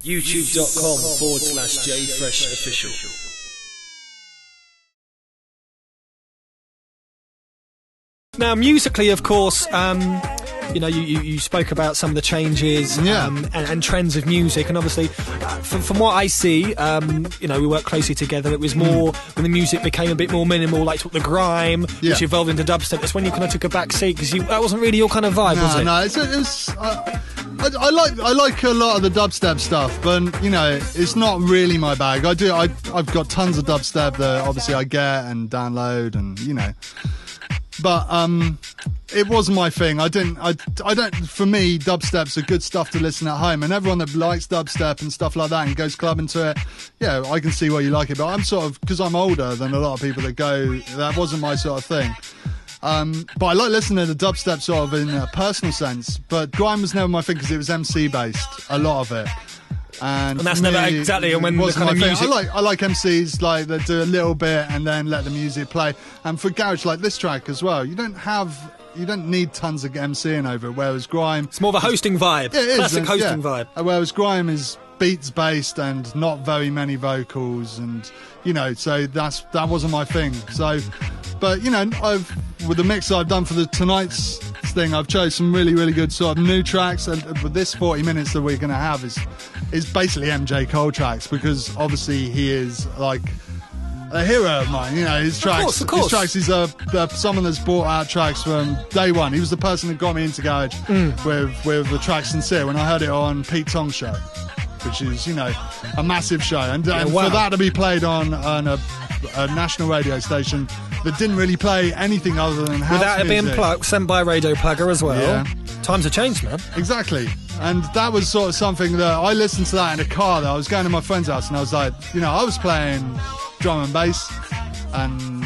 youtube.com/jfreshofficial. Now, musically, of course, you know, you spoke about some of the changes and trends of music, and obviously, from what I see, you know, we work closely together. It was more when the music became a bit more minimal, like the grime, which evolved into dubstep. That's when you kind of took a back seat because that wasn't really your kind of vibe, was it? No, I like a lot of the dubstep stuff, but you know, it's not really my bag. I've got tons of dubstep that obviously I get and download, and you know. But it wasn't my thing. I don't. For me, dubstep's a good stuff to listen at home, and everyone that likes dubstep and stuff like that and goes clubbing to it, yeah, I can see why you like it. But I'm sort of, because I'm older than a lot of people that go, that wasn't my sort of thing. But I like listening to dubstep sort of in a personal sense. But grime was never my thing because it was MC based, a lot of it. And that's never exactly when the kind of music. I like MCs like that do a little bit and then let the music play. And for garage, like this track as well, you don't need tons of MCing over it. Whereas grime, it's more of a hosting vibe. Yeah, it is. Classic hosting vibe. Whereas grime is beats based and not very many vocals, and you know, so that wasn't my thing. So, but you know, with the mix I've done for tonight's thing, I've chose some really, really good sort of new tracks, and with this 40 minutes that we're going to have is basically MJ Cole tracks, because obviously he is like a hero of mine. You know, his tracks. Of course. His tracks. He's someone that's brought out tracks from day one. He was the person that got me into garage with the track Sincere when I heard it on Pete Tong's show, which is, you know, a massive show, and for that to be played on a national radio station that didn't really play anything other than house without it music. being sent by a radio plugger as well. Yeah. Times have changed, man. Exactly. And that was sort of something that I listened to that in a car. That I was going to my friend's house, and I was like, you know, I was playing drum and bass and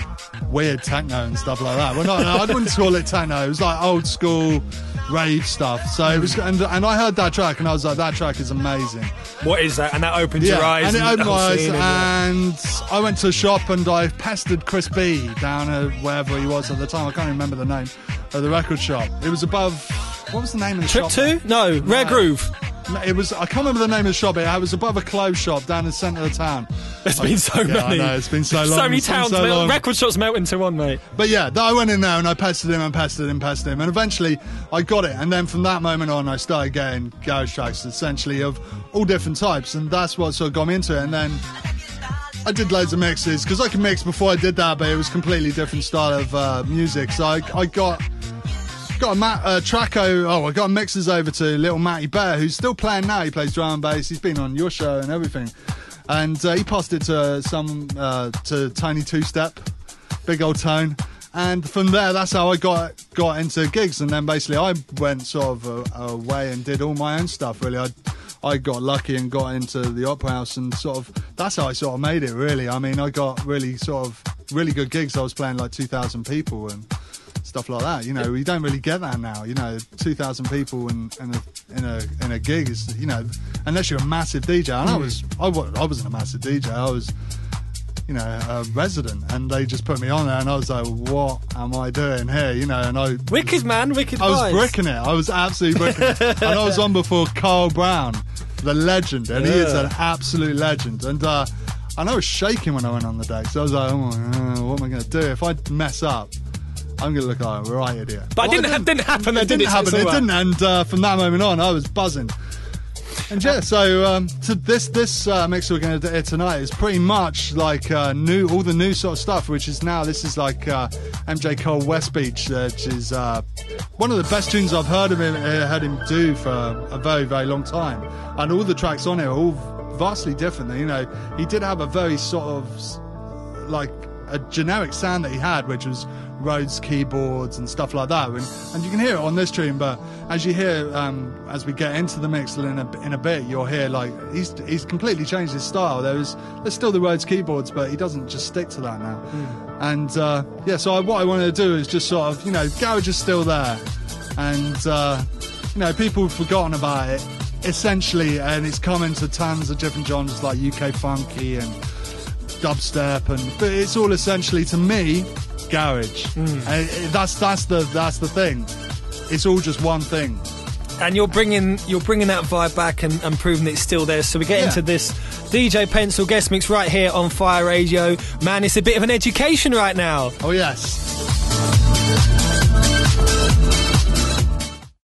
weird techno and stuff like that. Well, no, I wouldn't call it techno. It was like old school rave stuff. So it was, and I heard that track, and I was like, that track is amazing. What is that? And that opened your eyes. And it opened my eyes, and I went to a shop and I pestered Chris B down at wherever he was at the time. I can't remember the name of the record shop. It was above. What was the name of the Trip shop? 2? No, Rare Groove. It was. I can't remember the name of the shop. It was above a clothes shop down in the centre of the town. There's been so many. I know, it's been so long. So many towns. Record shops melt into one, mate. But yeah, I went in there and I pestered him, and eventually I got it. And then from that moment on, I started getting garage tracks, essentially of all different types, and that's what sort of got me into it. And then I did loads of mixes, because I could mix before I did that, but it was a completely different style of music. So I got I got mixes over to little Matty Bear, who's still playing now. He plays drum and bass. He's been on your show and everything. And he passed it to to Tiny Two Step, big old Tone. And from there, that's how I got into gigs. And then basically I went sort of away and did all my own stuff, really. I got lucky and got into the Opera House, and sort of that's how I sort of made it, really. I mean, I got really good gigs. I was playing like 2,000 people and stuff like that. You know, we don't really get that now. You know, 2,000 people in a gig is, you know, unless you're a massive DJ. And I wasn't a massive DJ. I was, you know, a resident, and they just put me on there, and I was like, what am I doing here? You know, and wicked vibes. I was bricking it. I was absolutely bricking it. And I was on before Carl Brown, the legend, and he is an absolute legend. And I was shaking when I went on the decks. So I was like, what am I going to do if I mess up? I'm going to look like a right idiot. But it didn't happen. It didn't happen. It didn't. And from that moment on, I was buzzing. And yeah, so this mix we're going to do tonight is pretty much like all the new sort of stuff, which is now, this is like MJ Cole West Beach, which is one of the best tunes I've heard him do for a very, very long time. And all the tracks on it are all vastly different. You know, he did have a very sort of like a generic sound that he had, which was Rhodes keyboards and stuff like that, and you can hear it on this tune. But as you hear, as we get into the mix in a bit, you'll hear like he's completely changed his style. There's still the Rhodes keyboards, but he doesn't just stick to that now. And so what I wanted to do is just sort of, you know, garage is still there, and you know, people have forgotten about it essentially, and it's come into tons of different genres like UK funky and dubstep, but it's all essentially, to me, garage. That's the thing. It's all just one thing. And you're bringing that vibe back and proving it's still there. So we get into this DJ Pencil guest mix right here on Fire Radio. Man, it's a bit of an education right now. Oh yes.